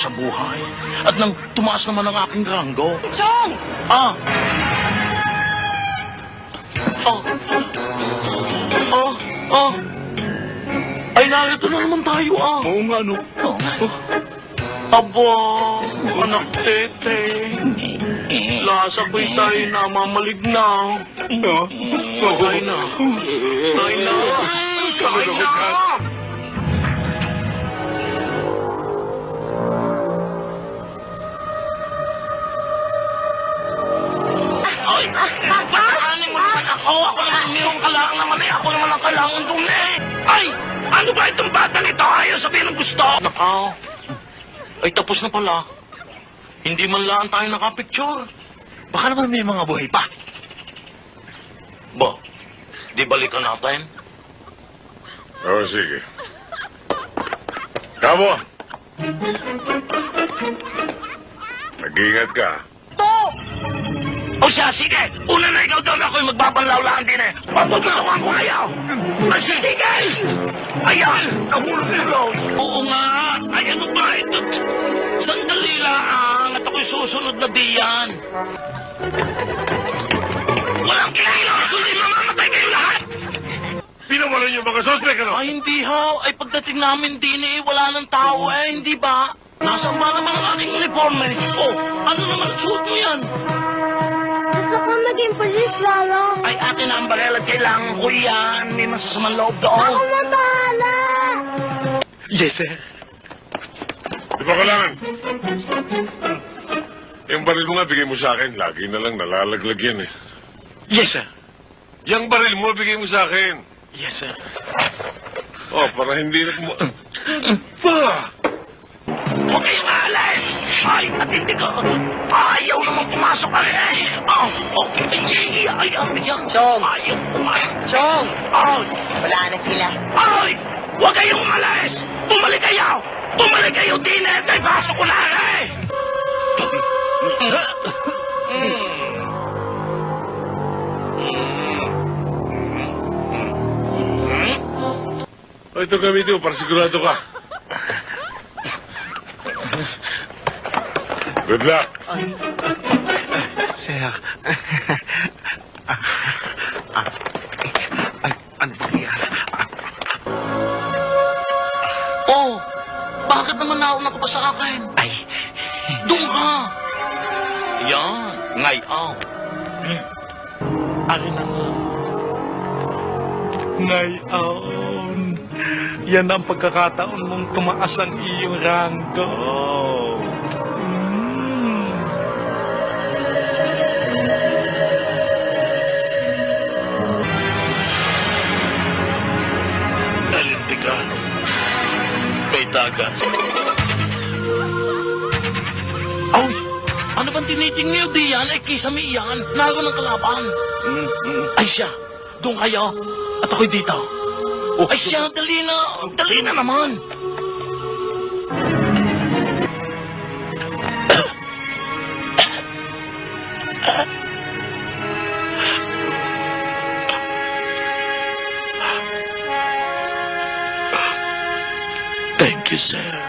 sa buhay. At nang tumaas naman ang aking ranggo. Chong! Ah! Oh! Oh! Oh! Ay, narito na naman tayo, ah! Oo nga, no? Oh. Aba, anak tete. Lasa ko'y tayo na mamalignaw. No? Tayo na. Tayo na. Tayo na. Ay, pagkakanin mo naman ako. Ako naman mayroong kailangan naman eh. Ako naman ang kailangan dun eh. Ay, ano ba itong batang ito? Ayaw sabihin ng gusto. Nakaw. Ay, tapos na pala. Hindi man lang tayo nakapicture. Baka naman may mga buhay pa. Ba, di balikan natin? Oo, sige. Kamo! Mag-iingat ka. O siya, sige! Una na ikaw doon ako'y magbabanlaw-laan din eh! Papaglawan ko kayo! Magsisigil! Ayan! Nahulog na road! Oo nga! Ay ano ba ito? Sandali lang at ako'y susunod na diyan! Walang kilala! Kundi mamamatay kayo lahat! Pinawalan yung mga suspect, ano? Ay hindi ho! Ay pagdating namin din eh, wala ng tao eh, hindi ba? Nasaan ba naman ang aking uniforme? Oh, ano naman suot mo yan? Gusto ko maging polis, Lolo. Ay, akin na ang barel at kailangan ko yan. May masasamang loob Ako doon. na bahala. Yes, sir. Di ba kailangan? Yung baril mo nga, bigay mo sa akin. Lagi na lang nalalaglag yan eh. Yes, sir. Yung baril mo, bigay mo sa akin. Yes, sir. Oh, para hindi na Bah! Huwag kayong aalis! Ay, at hindi ko. Ayaw naman pumasok ka eh. Oh, ay, yan. Chong! Ayaw pumasok. Chong! Ay, Wala na sila. ay! Huwag kayong umalis! Bumalik kayo! Bumalik kayo din eh! May pasok ko na eh! Oh, ito gamitin mo para sigurado ka. Good luck. Sir, ano ba yan? Oh, bakit naman nauna ka pa sa akin? Ay, Doon ka! Yan, ngayaw. akin na nga. Ngayon, yan ang pagkakataon mong tumaas ang iyong ranggo. Nalintikan. May tagas. Ay! Ano bang tinitingil di yan? Ay, kisame yan. Nago ng kalaban. Ay siya, doon kayo. At ako'y dito. Ay siya, dali na. Dali na naman. Thank you, sir.